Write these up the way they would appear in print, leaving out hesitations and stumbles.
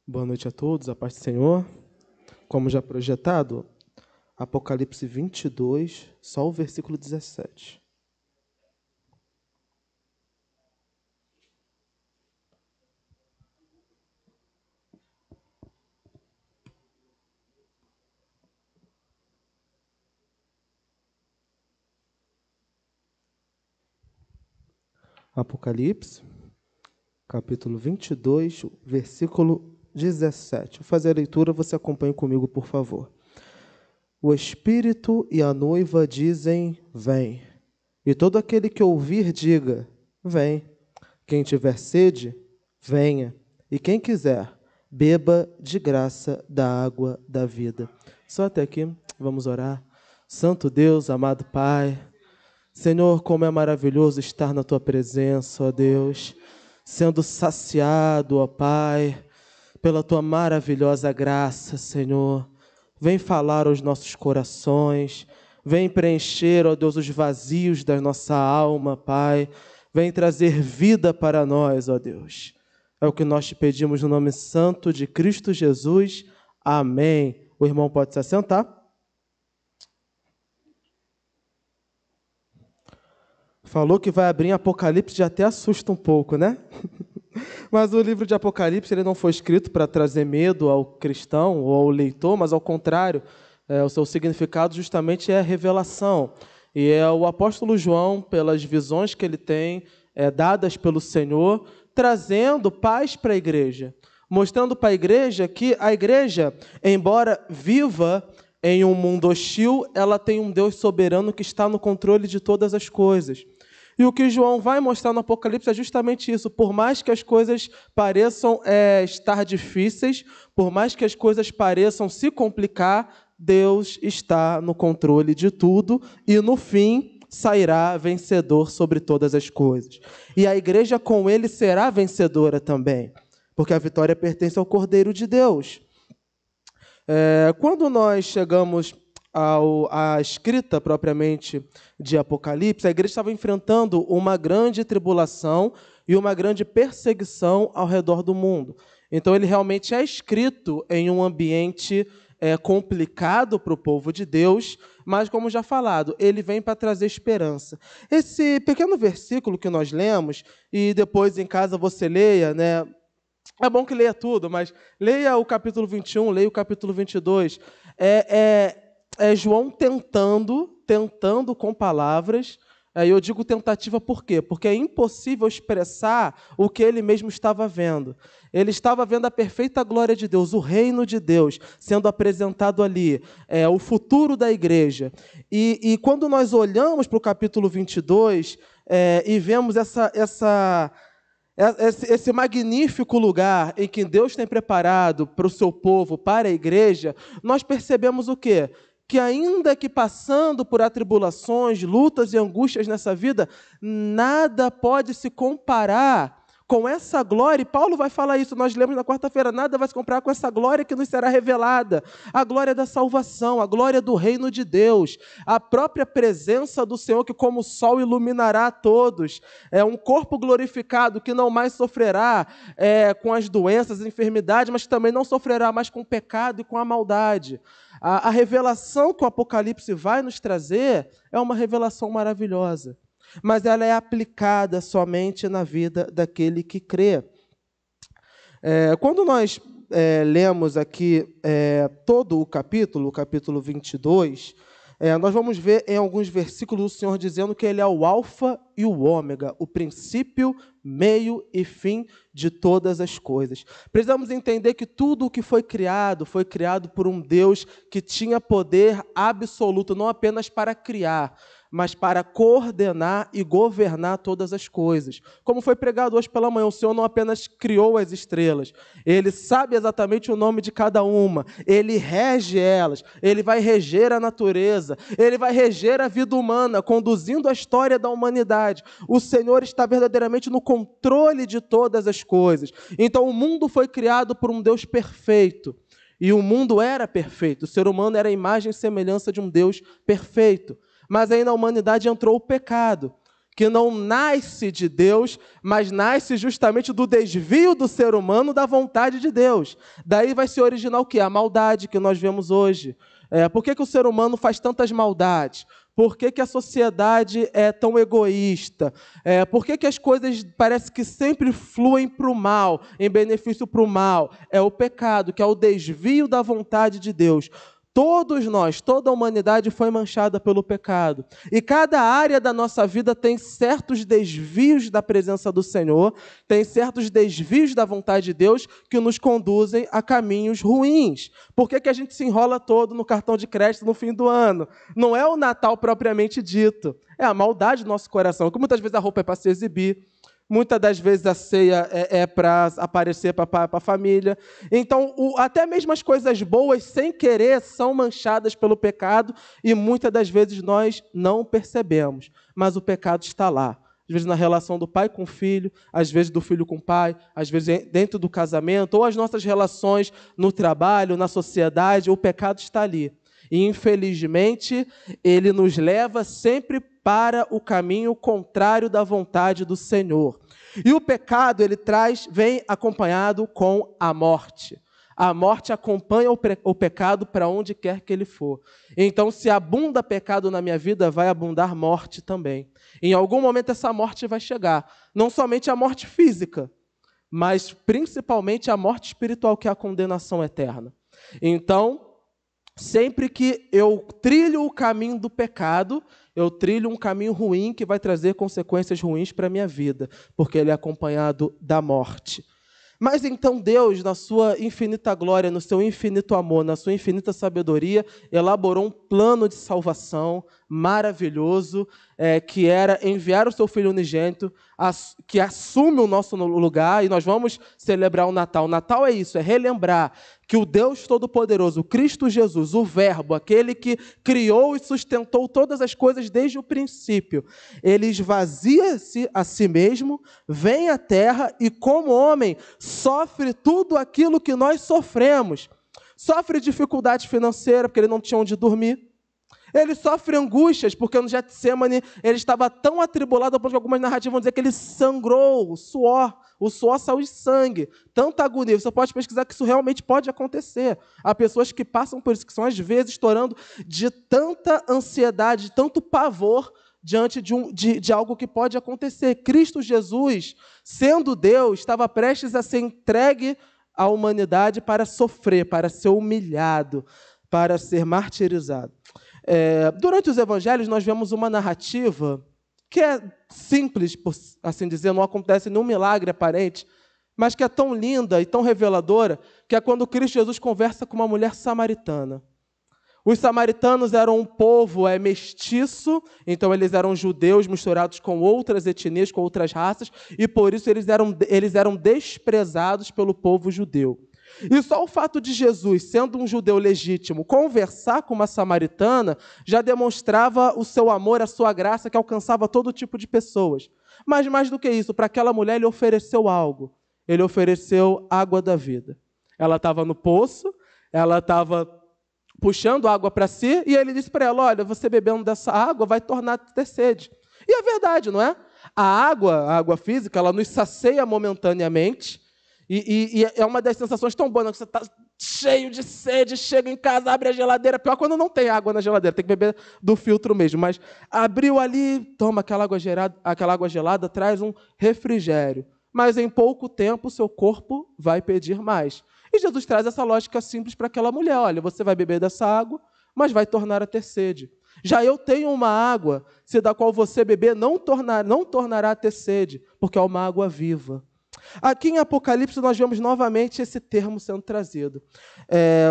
Boa noite a todos, a paz do Senhor. Como já projetado, Apocalipse 22, só o versículo 17. Apocalipse, capítulo 22, versículo 17. Vou fazer a leitura, você acompanha comigo, por favor. O Espírito e a noiva dizem, vem. E todo aquele que ouvir, diga, vem. Quem tiver sede, venha. E quem quiser, beba de graça da água da vida. Só até aqui, vamos orar. Santo Deus, amado Pai, Senhor, como é maravilhoso estar na Tua presença, ó Deus, sendo saciado, ó Pai, pela Tua maravilhosa graça, Senhor. Vem falar aos nossos corações, vem preencher, ó Deus, os vazios da nossa alma, Pai. Vem trazer vida para nós, ó Deus. É o que nós te pedimos no nome santo de Cristo Jesus. Amém. O irmão pode se assentar. Falou que vai abrir em Apocalipse, já até assusta um pouco, né? Mas o livro de Apocalipse ele não foi escrito para trazer medo ao cristão ou ao leitor, mas ao contrário, o seu significado justamente é revelação. E é o apóstolo João, pelas visões que ele tem, dadas pelo Senhor, trazendo paz para a igreja, mostrando para a igreja, embora viva em um mundo hostil, ela tem um Deus soberano que está no controle de todas as coisas. E o que João vai mostrar no Apocalipse é justamente isso. Por mais que as coisas pareçam estar difíceis, por mais que as coisas pareçam se complicar, Deus está no controle de tudo e, no fim, sairá vencedor sobre todas as coisas. E a igreja com ele será vencedora também, porque a vitória pertence ao Cordeiro de Deus. Quando nós chegamos à escrita propriamente de Apocalipse, a igreja estava enfrentando uma grande tribulação e uma grande perseguição ao redor do mundo. Então, ele realmente é escrito em um ambiente complicado para o povo de Deus, mas, como já falado, ele vem para trazer esperança. Esse pequeno versículo que nós lemos, e depois em casa você leia, né? É bom que leia tudo, mas leia o capítulo 21, leia o capítulo 22. É João tentando com palavras. Eu digo tentativa por quê? Porque é impossível expressar o que ele mesmo estava vendo. Ele estava vendo a perfeita glória de Deus, o reino de Deus sendo apresentado ali, o futuro da igreja. E quando nós olhamos para o capítulo 22 e vemos esse magnífico lugar em que Deus tem preparado para o seu povo, para a igreja, nós percebemos o quê? Que ainda que passando por atribulações, lutas e angústias nessa vida, nada pode se comparar com essa glória, e Paulo vai falar isso, nós lemos na quarta-feira, nada vai se comparar com essa glória que nos será revelada, a glória da salvação, a glória do reino de Deus, a própria presença do Senhor que como o sol iluminará a todos, um corpo glorificado que não mais sofrerá com as doenças, as enfermidades, mas também não sofrerá mais com o pecado e com a maldade. A revelação que o Apocalipse vai nos trazer é uma revelação maravilhosa, mas ela é aplicada somente na vida daquele que crê. Quando nós lemos aqui todo o capítulo 22, nós vamos ver em alguns versículos o Senhor dizendo que Ele é o alfa e o ômega, o princípio, meio e fim de todas as coisas. Precisamos entender que tudo o que foi criado por um Deus que tinha poder absoluto, não apenas para criar, mas para coordenar e governar todas as coisas. Como foi pregado hoje pela manhã, o Senhor não apenas criou as estrelas, Ele sabe exatamente o nome de cada uma, Ele rege elas, Ele vai reger a natureza, Ele vai reger a vida humana, conduzindo a história da humanidade. O Senhor está verdadeiramente no controle de todas as coisas. Então o mundo foi criado por um Deus perfeito, e o mundo era perfeito, o ser humano era a imagem e semelhança de um Deus perfeito. Mas aí na humanidade entrou o pecado, que não nasce de Deus, mas nasce justamente do desvio do ser humano da vontade de Deus. Daí vai se originar o quê? A maldade que nós vemos hoje. Por que o ser humano faz tantas maldades? Por que a sociedade é tão egoísta? Por que as coisas parece que sempre fluem para o mal, em benefício para o mal? É o pecado, que é o desvio da vontade de Deus. Todos nós, toda a humanidade foi manchada pelo pecado. E cada área da nossa vida tem certos desvios da presença do Senhor, tem certos desvios da vontade de Deus que nos conduzem a caminhos ruins. Por que a gente se enrola todo no cartão de crédito no fim do ano? Não é o Natal propriamente dito, é a maldade do nosso coração, que muitas vezes a roupa é para se exibir, muitas das vezes a ceia é para aparecer para a família. Então, até mesmo as coisas boas, sem querer, são manchadas pelo pecado e muitas das vezes nós não percebemos. Mas o pecado está lá. Às vezes na relação do pai com o filho, às vezes do filho com o pai, às vezes dentro do casamento, ou as nossas relações no trabalho, na sociedade, o pecado está ali. E, infelizmente, ele nos leva sempre para o caminho contrário da vontade do Senhor. E o pecado, vem acompanhado com a morte. A morte acompanha o pecado para onde quer que ele for. Então, se abunda pecado na minha vida, vai abundar morte também. Em algum momento essa morte vai chegar. Não somente a morte física, mas principalmente a morte espiritual, que é a condenação eterna. Então, sempre que eu trilho o caminho do pecado, eu trilho um caminho ruim que vai trazer consequências ruins para a minha vida, porque ele é acompanhado da morte. Mas então Deus, na sua infinita glória, no seu infinito amor, na sua infinita sabedoria, elaborou um plano de salvação maravilhoso, que era enviar o seu Filho unigênito, que assume o nosso lugar, e nós vamos celebrar o Natal. O Natal é isso, é relembrar que o Deus Todo-Poderoso, o Cristo Jesus, o Verbo, aquele que criou e sustentou todas as coisas desde o princípio, ele esvazia-se a si mesmo, vem à terra e, como homem, sofre tudo aquilo que nós sofremos. Sofre dificuldade financeira, porque ele não tinha onde dormir. Ele sofre angústias, porque no Getsemane ele estava tão atribulado, que algumas narrativas vão dizer que ele sangrou, o suor saiu de sangue, tanta agonia. Você pode pesquisar que isso realmente pode acontecer. Há pessoas que passam por isso, que são às vezes estourando de tanta ansiedade, de tanto pavor, diante de algo que pode acontecer. Cristo Jesus, sendo Deus, estava prestes a ser entregue à humanidade para sofrer, para ser humilhado, para ser martirizado. Durante os evangelhos, nós vemos uma narrativa que é simples, por assim dizer, não acontece nenhum milagre aparente, mas que é tão linda e tão reveladora, que é quando Cristo Jesus conversa com uma mulher samaritana. Os samaritanos eram um povo mestiço, então eles eram judeus misturados com outras etnias, com outras raças, e por isso eles eram desprezados pelo povo judeu. E só o fato de Jesus, sendo um judeu legítimo, conversar com uma samaritana, já demonstrava o seu amor, a sua graça, que alcançava todo tipo de pessoas. Mas mais do que isso, para aquela mulher ele ofereceu algo. Ele ofereceu água da vida. Ela estava no poço, ela estava puxando água para si, e ele disse para ela, olha, você bebendo dessa água vai tornar a ter sede. E é verdade, não é? A água física, ela nos sacia momentaneamente, e é uma das sensações tão boas, que você está cheio de sede, chega em casa, abre a geladeira, pior quando não tem água na geladeira, tem que beber do filtro mesmo, mas abriu ali, toma aquela água gelada, traz um refrigério, mas em pouco tempo o seu corpo vai pedir mais. E Jesus traz essa lógica simples para aquela mulher, olha, você vai beber dessa água, mas vai tornar a ter sede. Já eu tenho uma água, se da qual você beber não tornará a ter sede, porque é uma água viva. Aqui em Apocalipse nós vemos novamente esse termo sendo trazido.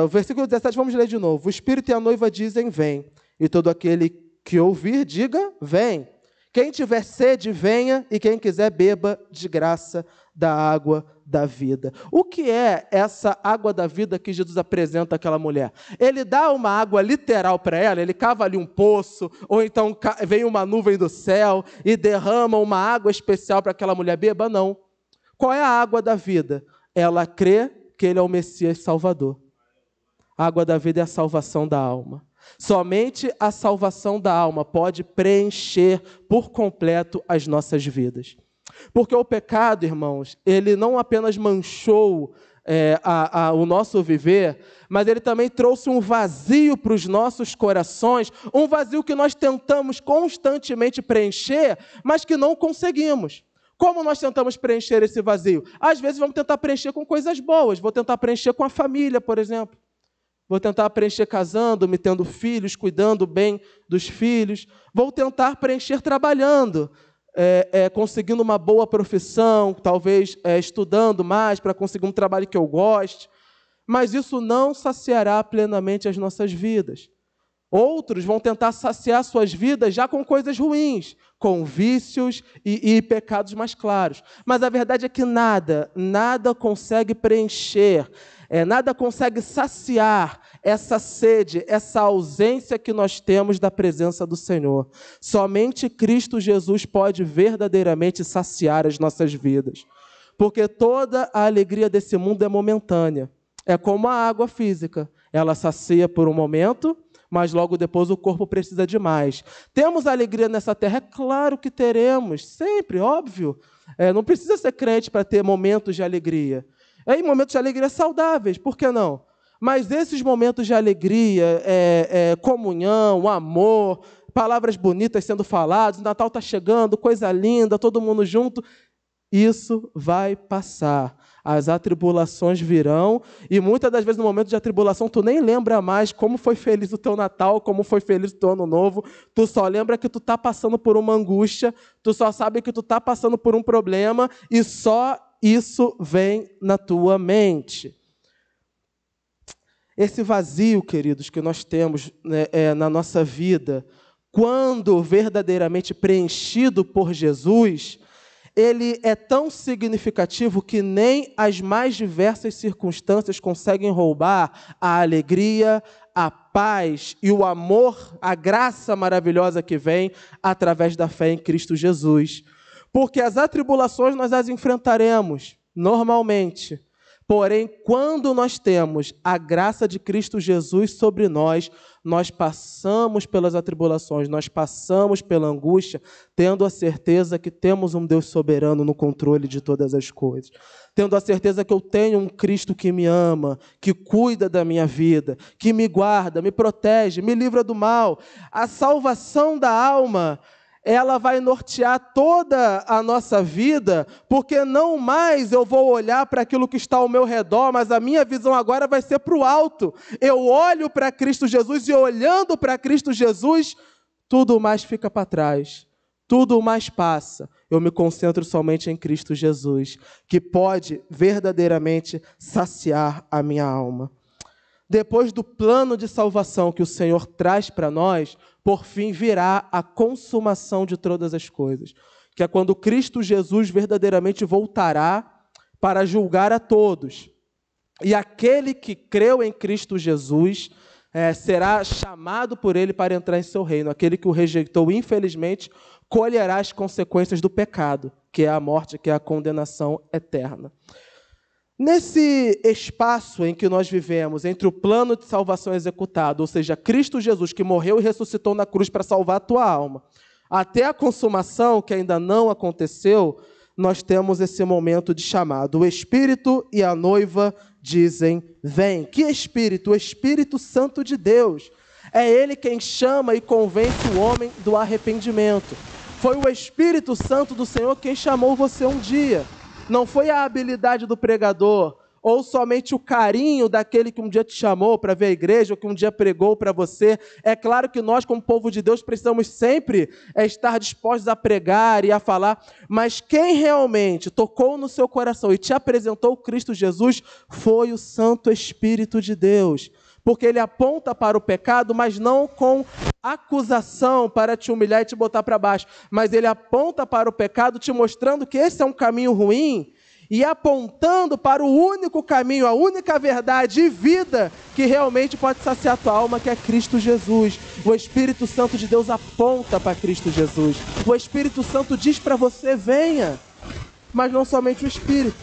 O versículo 17, vamos ler de novo. O Espírito e a noiva dizem, vem. E todo aquele que ouvir, diga, vem. Quem tiver sede, venha, e quem quiser, beba de graça da água da vida. O que é essa água da vida que Jesus apresenta àquela mulher? Ele dá uma água literal para ela, ele cava ali um poço, ou então vem uma nuvem do céu e derrama uma água especial para aquela mulher beba? Não. Qual é a água da vida? Ela crê que ele é o Messias Salvador. A água da vida é a salvação da alma. Somente a salvação da alma pode preencher por completo as nossas vidas. Porque o pecado, irmãos, ele não apenas manchou o nosso viver, mas ele também trouxe um vazio para os nossos corações, um vazio que nós tentamos constantemente preencher, mas que não conseguimos. Como nós tentamos preencher esse vazio? Às vezes vamos tentar preencher com coisas boas, vou tentar preencher com a família, por exemplo. Vou tentar preencher casando, me tendo filhos, cuidando bem dos filhos. Vou tentar preencher trabalhando, conseguindo uma boa profissão, talvez estudando mais para conseguir um trabalho que eu goste. Mas isso não saciará plenamente as nossas vidas. Outros vão tentar saciar suas vidas já com coisas ruins, com vícios e pecados mais claros. Mas a verdade é que nada consegue preencher, nada consegue saciar essa sede, essa ausência que nós temos da presença do Senhor. Somente Cristo Jesus pode verdadeiramente saciar as nossas vidas. Porque toda a alegria desse mundo é momentânea. É como a água física. Ela sacia por um momento, mas logo depois o corpo precisa de mais. Temos alegria nessa terra? É claro que teremos, sempre, óbvio. Não precisa ser crente para ter momentos de alegria. E momentos de alegria saudáveis, por que não? Mas esses momentos de alegria, comunhão, amor, palavras bonitas sendo faladas, o Natal está chegando, coisa linda, todo mundo junto, isso vai passar. As atribulações virão, e muitas das vezes no momento de atribulação tu nem lembra mais como foi feliz o teu Natal, como foi feliz o teu Ano Novo, tu só lembra que tu está passando por uma angústia, tu só sabe que tu está passando por um problema, e só isso vem na tua mente. Esse vazio, queridos, que nós temos na nossa vida, quando verdadeiramente preenchido por Jesus, ele é tão significativo que nem as mais diversas circunstâncias conseguem roubar a alegria, a paz e o amor, a graça maravilhosa que vem através da fé em Cristo Jesus. Porque as atribulações nós as enfrentaremos normalmente. Porém, quando nós temos a graça de Cristo Jesus sobre nós, nós passamos pelas atribulações, nós passamos pela angústia, tendo a certeza que temos um Deus soberano no controle de todas as coisas. Tendo a certeza que eu tenho um Cristo que me ama, que cuida da minha vida, que me guarda, me protege, me livra do mal. A salvação da alma, ela vai nortear toda a nossa vida, porque não mais eu vou olhar para aquilo que está ao meu redor, mas a minha visão agora vai ser para o alto. Eu olho para Cristo Jesus e olhando para Cristo Jesus, tudo mais fica para trás, tudo mais passa. Eu me concentro somente em Cristo Jesus, que pode verdadeiramente saciar a minha alma. Depois do plano de salvação que o Senhor traz para nós, por fim virá a consumação de todas as coisas, que é quando Cristo Jesus verdadeiramente voltará para julgar a todos. E aquele que creu em Cristo Jesus será chamado por ele para entrar em seu reino. Aquele que o rejeitou, infelizmente, colherá as consequências do pecado, que é a morte, que é a condenação eterna. Nesse espaço em que nós vivemos, entre o plano de salvação executado, ou seja, Cristo Jesus, que morreu e ressuscitou na cruz para salvar a tua alma, até a consumação, que ainda não aconteceu, nós temos esse momento de chamado. O Espírito e a noiva dizem, vem. Que Espírito? O Espírito Santo de Deus. É Ele quem chama e convence o homem do arrependimento. Foi o Espírito Santo do Senhor quem chamou você um dia. Não foi a habilidade do pregador, ou somente o carinho daquele que um dia te chamou para ver a igreja, ou que um dia pregou para você. É claro que nós, como povo de Deus, precisamos sempre estar dispostos a pregar e a falar, mas quem realmente tocou no seu coração e te apresentou Cristo Jesus foi o Santo Espírito de Deus. Porque ele aponta para o pecado, mas não com acusação para te humilhar e te botar para baixo, mas ele aponta para o pecado, te mostrando que esse é um caminho ruim e apontando para o único caminho, a única verdade e vida que realmente pode saciar a tua alma, que é Cristo Jesus. O Espírito Santo de Deus aponta para Cristo Jesus. O Espírito Santo diz para você, venha. Mas não somente o Espírito.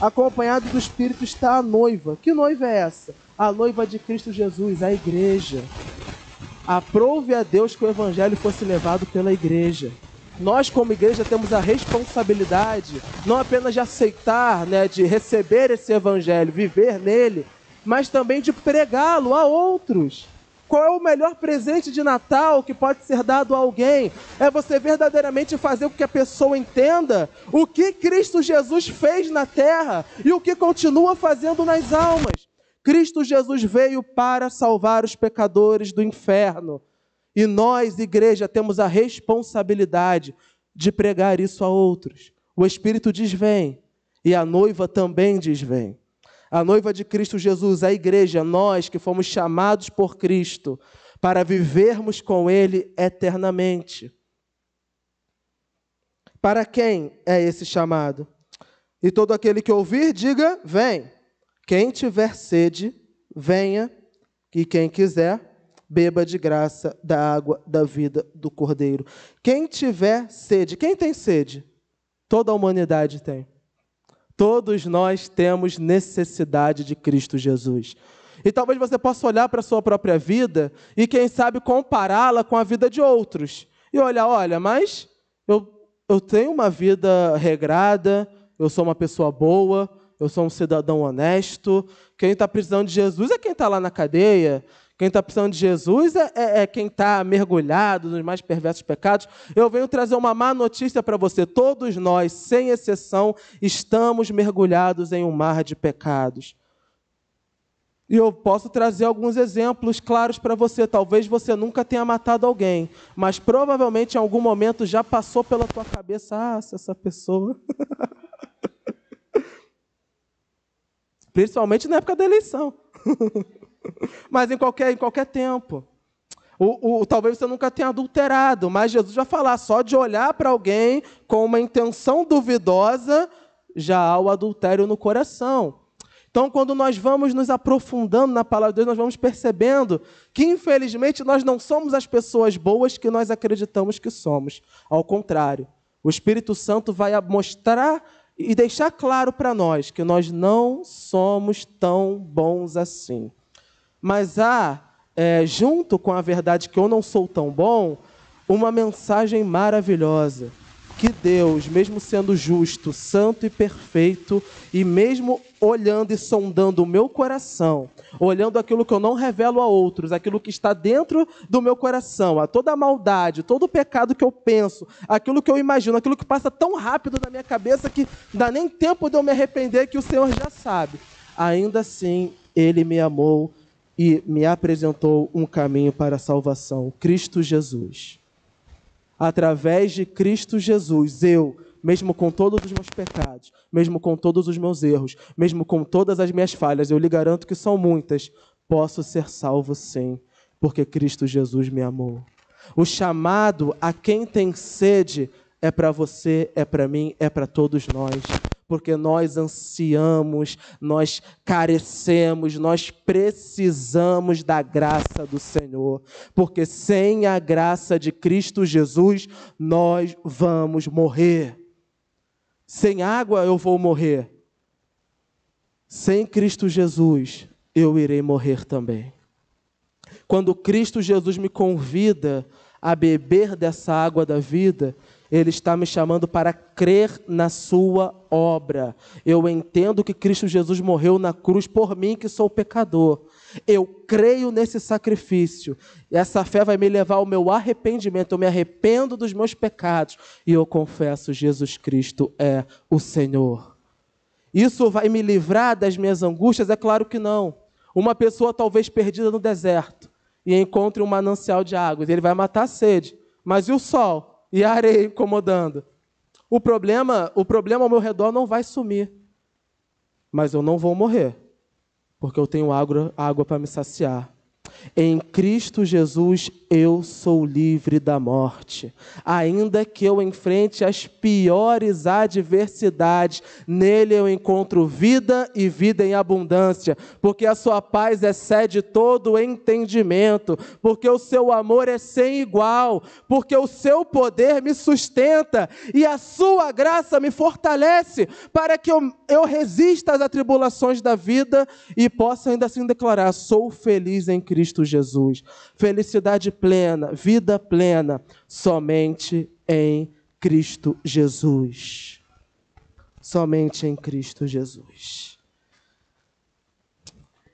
Acompanhado do Espírito está a noiva. Que noiva é essa? A noiva de Cristo Jesus, a igreja. Aprove a Deus que o evangelho fosse levado pela igreja. Nós, como igreja, temos a responsabilidade não apenas de aceitar, de receber esse evangelho, viver nele, mas também de pregá-lo a outros. Qual é o melhor presente de Natal que pode ser dado a alguém? É você verdadeiramente fazer com que a pessoa entenda o que Cristo Jesus fez na terra e o que continua fazendo nas almas. Cristo Jesus veio para salvar os pecadores do inferno. E nós, igreja, temos a responsabilidade de pregar isso a outros. O Espírito diz vem, e a noiva também diz vem. A noiva de Cristo Jesus, a igreja, nós que fomos chamados por Cristo para vivermos com Ele eternamente. Para quem é esse chamado? E todo aquele que ouvir, diga, vem. Quem tiver sede, venha, e quem quiser, beba de graça da água da vida do Cordeiro. Quem tiver sede, quem tem sede? Toda a humanidade tem. Todos nós temos necessidade de Cristo Jesus. E talvez você possa olhar para a sua própria vida e, quem sabe, compará-la com a vida de outros. E olha, mas eu tenho uma vida regrada, eu sou uma pessoa boa, eu sou um cidadão honesto. Quem está precisando de Jesus é quem está lá na cadeia. Quem está precisando de Jesus é quem está mergulhado nos mais perversos pecados. Eu venho trazer uma má notícia para você. Todos nós, sem exceção, estamos mergulhados em um mar de pecados. E eu posso trazer alguns exemplos claros para você. Talvez você nunca tenha matado alguém, mas provavelmente em algum momento já passou pela tua cabeça, se essa pessoa... Principalmente na época da eleição. Mas em qualquer tempo. Talvez você nunca tenha adulterado, mas Jesus vai falar, só de olhar para alguém com uma intenção duvidosa, já há o adultério no coração. Então, quando nós vamos nos aprofundando na palavra de Deus, nós vamos percebendo que, infelizmente, nós não somos as pessoas boas que nós acreditamos que somos. Ao contrário, o Espírito Santo vai mostrar e deixar claro para nós que nós não somos tão bons assim. Mas há, junto com a verdade que eu não sou tão bom, uma mensagem maravilhosa. Que Deus, mesmo sendo justo, santo e perfeito, e mesmo olhando e sondando o meu coração, olhando aquilo que eu não revelo a outros, aquilo que está dentro do meu coração, a toda a maldade, todo o pecado que eu penso, aquilo que eu imagino, aquilo que passa tão rápido na minha cabeça que não dá nem tempo de eu me arrepender, que o Senhor já sabe. Ainda assim, Ele me amou e me apresentou um caminho para a salvação, Cristo Jesus. Através de Cristo Jesus, eu, mesmo com todos os meus pecados, mesmo com todos os meus erros, mesmo com todas as minhas falhas, eu lhe garanto que são muitas, posso ser salvo sim, porque Cristo Jesus me amou. O chamado a quem tem sede é para você, é para mim, é para todos nós. Porque nós ansiamos, nós carecemos, nós precisamos da graça do Senhor. Porque sem a graça de Cristo Jesus, nós vamos morrer. Sem água eu vou morrer. Sem Cristo Jesus, eu irei morrer também. Quando Cristo Jesus me convida a beber dessa água da vida, Ele está me chamando para crer na sua obra. Eu entendo que Cristo Jesus morreu na cruz por mim, que sou pecador. Eu creio nesse sacrifício. E essa fé vai me levar ao meu arrependimento. Eu me arrependo dos meus pecados. E eu confesso, Jesus Cristo é o Senhor. Isso vai me livrar das minhas angústias? É claro que não. Uma pessoa talvez perdida no deserto e encontre um manancial de águas. Ele vai matar a sede. Mas e o sol? E a areia incomodando? O problema ao meu redor não vai sumir. Mas eu não vou morrer, porque eu tenho água para me saciar. Em Cristo Jesus eu sou livre da morte. Ainda que eu enfrente as piores adversidades, nele eu encontro vida e vida em abundância, porque a sua paz excede todo o entendimento, porque o seu amor é sem igual, porque o seu poder me sustenta e a sua graça me fortalece para que eu resista às atribulações da vida e possa ainda assim declarar: sou feliz em Cristo Cristo Jesus. Felicidade plena, vida plena, somente em Cristo Jesus. Somente em Cristo Jesus.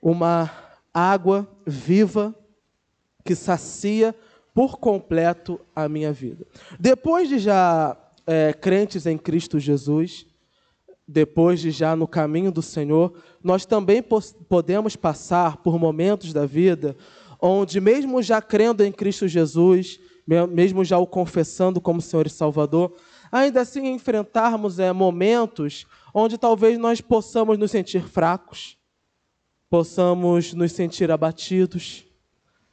Uma água viva que sacia por completo a minha vida. Depois de já crentes em Cristo Jesus, depois de já no caminho do Senhor, nós também podemos passar por momentos da vida onde, mesmo já crendo em Cristo Jesus, mesmo já o confessando como Senhor e Salvador, ainda assim enfrentarmos momentos onde talvez nós possamos nos sentir fracos, possamos nos sentir abatidos,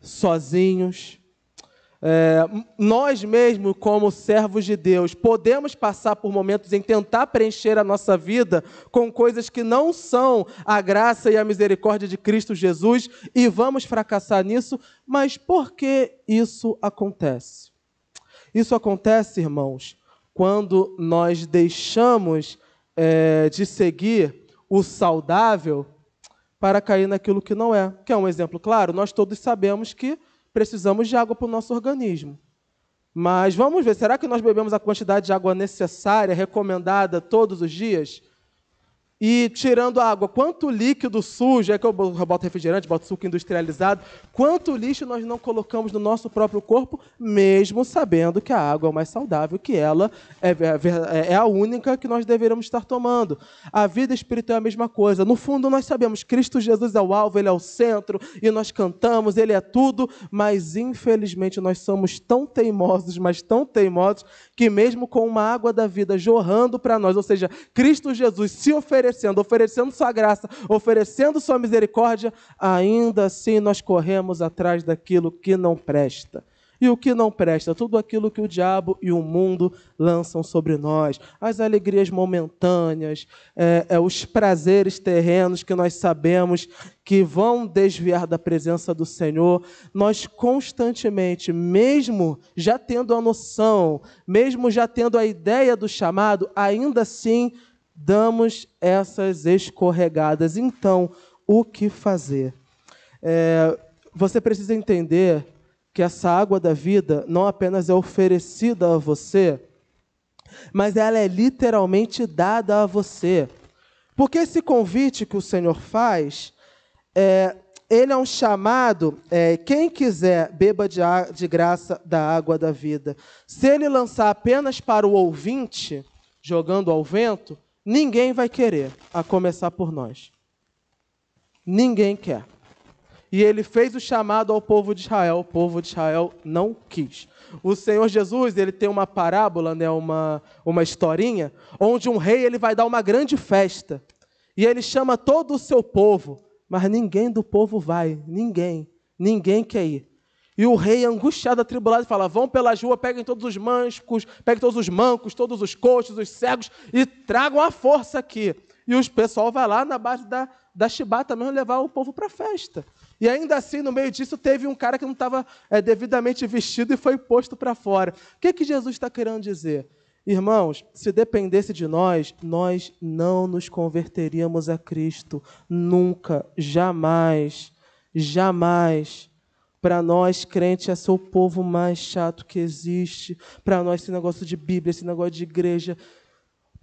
sozinhos. Nós mesmos, como servos de Deus, podemos passar por momentos em tentar preencher a nossa vida com coisas que não são a graça e a misericórdia de Cristo Jesus e vamos fracassar nisso, mas por que isso acontece? Isso acontece, irmãos, quando nós deixamos de seguir o saudável para cair naquilo que não é. Que é um exemplo claro, nós todos sabemos que precisamos de água para o nosso organismo. Mas vamos ver, será que nós bebemos a quantidade de água necessária, recomendada todos os dias? E tirando a água, quanto líquido sujo, é que eu boto refrigerante, boto suco industrializado, quanto lixo nós não colocamos no nosso próprio corpo, mesmo sabendo que a água é o mais saudável, que ela é a única que nós deveríamos estar tomando. A vida espiritual é a mesma coisa. No fundo, nós sabemos, Cristo Jesus é o alvo, Ele é o centro, e nós cantamos, Ele é tudo, mas infelizmente nós somos tão teimosos, mas tão teimosos, que mesmo com uma água da vida jorrando para nós, ou seja, Cristo Jesus se oferecendo sua graça, oferecendo sua misericórdia, ainda assim nós corremos atrás daquilo que não presta. E o que não presta? Tudo aquilo que o diabo e o mundo lançam sobre nós. As alegrias momentâneas, os prazeres terrenos que nós sabemos que vão desviar da presença do Senhor. Nós constantemente, mesmo já tendo a noção, mesmo já tendo a ideia do chamado, ainda assim damos essas escorregadas. Então, o que fazer? Você precisa entender que essa água da vida não apenas é oferecida a você, mas ela é literalmente dada a você. Porque esse convite que o Senhor faz, ele é um chamado, quem quiser, beba de graça da água da vida. Se ele lançar apenas para o ouvinte, jogando ao vento, ninguém vai querer, a começar por nós. Ninguém quer. E ele fez o chamado ao povo de Israel. O povo de Israel não quis. O Senhor Jesus, ele tem uma parábola, uma historinha, onde um rei ele vai dar uma grande festa. E ele chama todo o seu povo, mas ninguém do povo vai. Ninguém quer ir. E o rei, angustiado, atribulado, fala, vão pelas ruas, peguem todos os mancos, todos os coxos, os cegos, e tragam a força aqui. E o pessoal vai lá na base da chibata mesmo levar o povo para a festa. E ainda assim, no meio disso, teve um cara que não estava devidamente vestido e foi posto para fora. O que Jesus está querendo dizer? Irmãos, se dependesse de nós, nós não nos converteríamos a Cristo. Nunca, jamais, jamais. Para nós, crente, é ser o povo mais chato que existe. Para nós, esse negócio de Bíblia, esse negócio de igreja.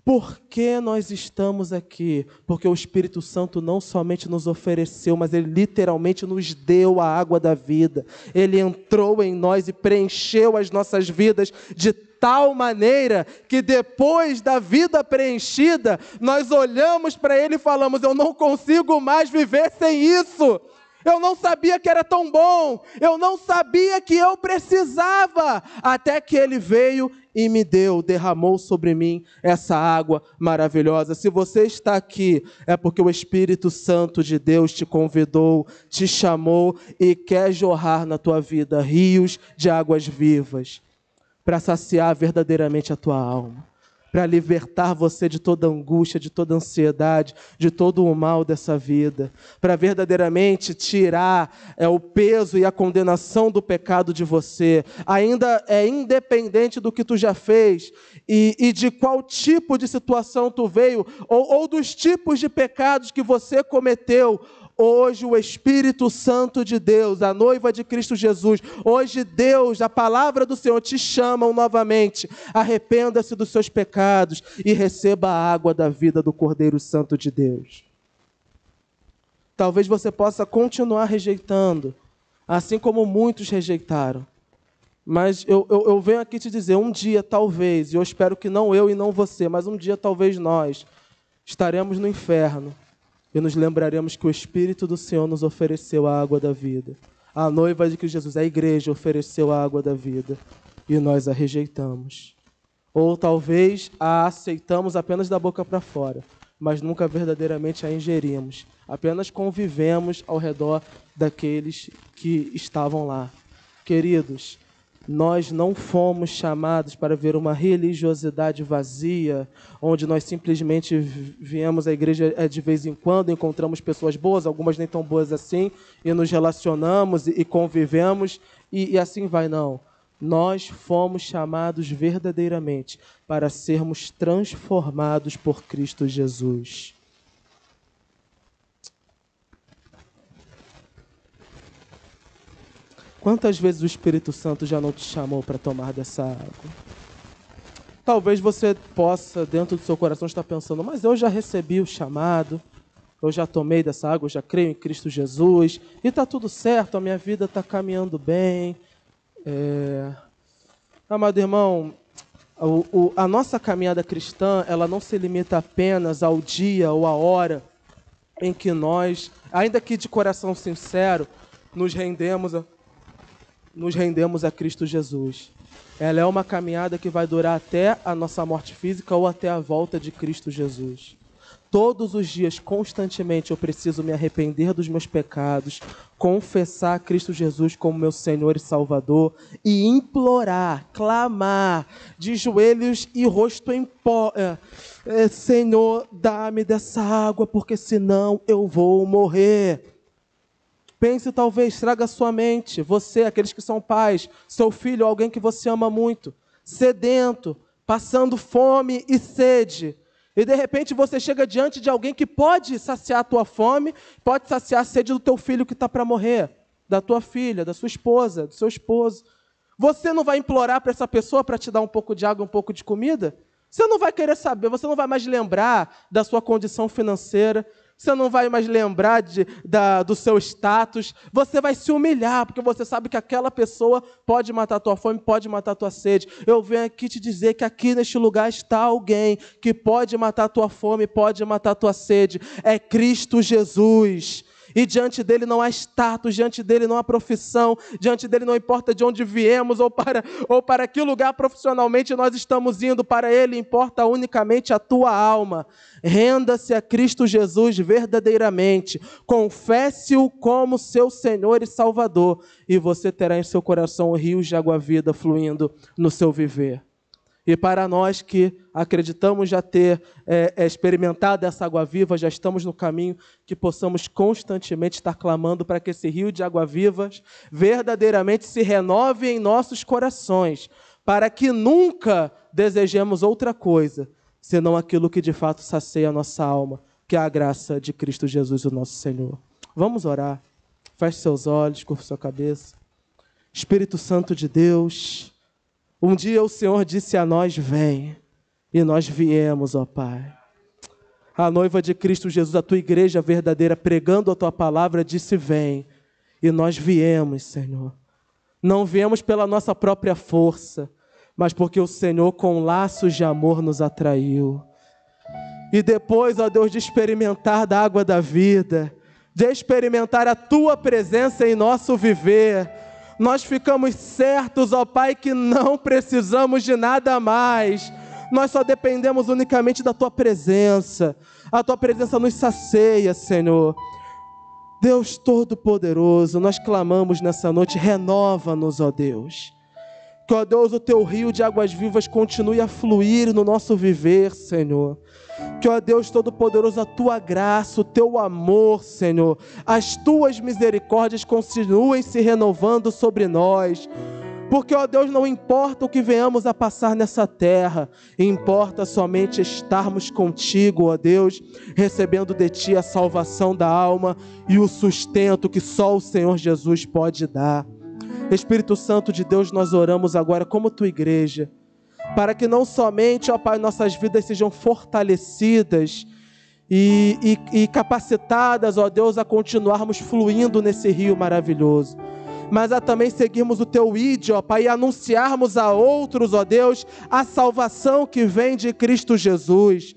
Por que nós estamos aqui? Porque o Espírito Santo não somente nos ofereceu, mas Ele literalmente nos deu a água da vida. Ele entrou em nós e preencheu as nossas vidas de tal maneira que depois da vida preenchida, nós olhamos para Ele e falamos, eu não consigo mais viver sem isso. Eu não sabia que era tão bom, eu não sabia que eu precisava, até que Ele veio e me deu, derramou sobre mim essa água maravilhosa. Se você está aqui, é porque o Espírito Santo de Deus te convidou, te chamou e quer jorrar na tua vida rios de águas vivas, para saciar verdadeiramente a tua alma, para libertar você de toda angústia, de toda ansiedade, de todo o mal dessa vida, para verdadeiramente tirar o peso e a condenação do pecado de você, ainda independente do que tu já fez e de qual tipo de situação tu veio, ou dos tipos de pecados que você cometeu, Hoje o Espírito Santo de Deus, a noiva de Cristo Jesus, hoje Deus, a palavra do Senhor te chamam novamente. Arrependa-se dos seus pecados e receba a água da vida do Cordeiro Santo de Deus. Talvez você possa continuar rejeitando, assim como muitos rejeitaram. Mas eu venho aqui te dizer, um dia talvez, e eu espero que não eu e não você, mas um dia talvez nós estaremos no inferno e nos lembraremos que o Espírito do Senhor nos ofereceu a água da vida. A noiva de Cristo Jesus, a igreja, ofereceu a água da vida e nós a rejeitamos. Ou talvez a aceitamos apenas da boca para fora, mas nunca verdadeiramente a ingerimos. Apenas convivemos ao redor daqueles que estavam lá. Queridos, nós não fomos chamados para ver uma religiosidade vazia, onde nós simplesmente viemos à igreja de vez em quando, encontramos pessoas boas, algumas nem tão boas assim, e nos relacionamos e convivemos, e assim vai, não. Nós fomos chamados verdadeiramente para sermos transformados por Cristo Jesus. Quantas vezes o Espírito Santo já não te chamou para tomar dessa água? Talvez você possa, dentro do seu coração, estar pensando, mas eu já recebi o chamado, eu já tomei dessa água, eu já creio em Cristo Jesus, e está tudo certo, a minha vida está caminhando bem. Amado irmão, a nossa caminhada cristã, ela não se limita apenas ao dia ou à hora em que nós, ainda que de coração sincero, nos rendemos a Cristo Jesus. Ela é uma caminhada que vai durar até a nossa morte física ou até a volta de Cristo Jesus. Todos os dias, constantemente, eu preciso me arrepender dos meus pecados, confessar a Cristo Jesus como meu Senhor e Salvador e implorar, clamar, de joelhos e rosto em pó. Senhor, dá-me dessa água, porque senão eu vou morrer. Pense, talvez, traga à sua mente, você, aqueles que são pais, seu filho, alguém que você ama muito, sedento, passando fome e sede. E de repente você chega diante de alguém que pode saciar a tua fome, pode saciar a sede do teu filho que está para morrer, da tua filha, da sua esposa, do seu esposo. Você não vai implorar para essa pessoa para te dar um pouco de água, um pouco de comida? Você não vai querer saber, você não vai mais lembrar da sua condição financeira, você não vai mais lembrar do seu status, você vai se humilhar, porque você sabe que aquela pessoa pode matar a tua fome, pode matar a tua sede. Eu venho aqui te dizer que aqui neste lugar está alguém que pode matar a tua fome, pode matar a tua sede. É Cristo Jesus. E diante dele não há status, diante dele não há profissão, diante dele não importa de onde viemos ou para que lugar profissionalmente nós estamos indo, para ele importa unicamente a tua alma. Renda-se a Cristo Jesus verdadeiramente, confesse-o como seu Senhor e Salvador, e você terá em seu coração rios de água-vida fluindo no seu viver. E para nós que acreditamos já ter experimentado essa água viva, já estamos no caminho, que possamos constantemente estar clamando para que esse rio de água viva verdadeiramente se renove em nossos corações, para que nunca desejemos outra coisa, senão aquilo que de fato sacia a nossa alma, que é a graça de Cristo Jesus, o nosso Senhor. Vamos orar. Feche seus olhos, curva sua cabeça. Espírito Santo de Deus, um dia o Senhor disse a nós, vem, e nós viemos, ó Pai. A noiva de Cristo Jesus, a tua igreja verdadeira, pregando a tua palavra, disse, vem, e nós viemos, Senhor. Não viemos pela nossa própria força, mas porque o Senhor com laços de amor nos atraiu. E depois, ó Deus, de experimentar da água da vida, de experimentar a tua presença em nosso viver, nós ficamos certos, ó Pai, que não precisamos de nada mais. Nós só dependemos unicamente da Tua presença. A Tua presença nos sacia, Senhor. Deus Todo-Poderoso, nós clamamos nessa noite, renova-nos, ó Deus. Que, ó Deus, o Teu rio de águas vivas continue a fluir no nosso viver, Senhor. Que, ó Deus Todo-Poderoso, a Tua graça, o Teu amor, Senhor, as Tuas misericórdias continuem se renovando sobre nós. Porque, ó Deus, não importa o que venhamos a passar nessa terra, importa somente estarmos contigo, ó Deus, recebendo de Ti a salvação da alma e o sustento que só o Senhor Jesus pode dar. Espírito Santo de Deus, nós oramos agora como Tua igreja, para que não somente, ó Pai, nossas vidas sejam fortalecidas e capacitadas, ó Deus, a continuarmos fluindo nesse rio maravilhoso, mas a também seguirmos o Teu ídolo, ó Pai, e anunciarmos a outros, ó Deus, a salvação que vem de Cristo Jesus.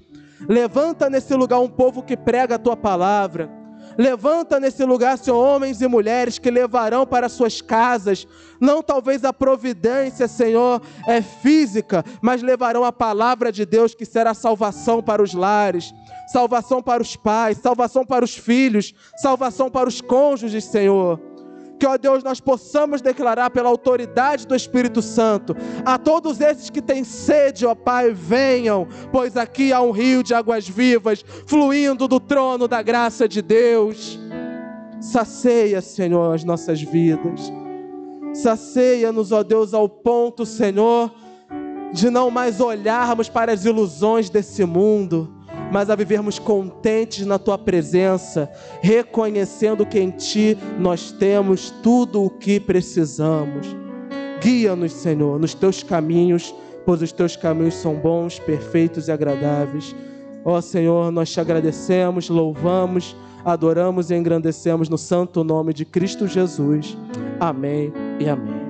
Levanta nesse lugar um povo que prega a Tua palavra. Levanta nesse lugar, Senhor, homens e mulheres que levarão para suas casas, não talvez a providência, Senhor, física, mas levarão a palavra de Deus, que será salvação para os lares, salvação para os pais, salvação para os filhos, salvação para os cônjuges, Senhor. Que, ó Deus, nós possamos declarar pela autoridade do Espírito Santo a todos esses que têm sede, ó Pai, venham, pois aqui há um rio de águas vivas fluindo do trono da graça de Deus. Sacia, Senhor, as nossas vidas. Sacia-nos, ó Deus, ao ponto, Senhor, de não mais olharmos para as ilusões desse mundo, mas a vivermos contentes na Tua presença, reconhecendo que em Ti nós temos tudo o que precisamos. Guia-nos, Senhor, nos Teus caminhos, pois os Teus caminhos são bons, perfeitos e agradáveis. Ó Senhor, nós Te agradecemos, louvamos, adoramos e engrandecemos no santo nome de Cristo Jesus. Amém e amém.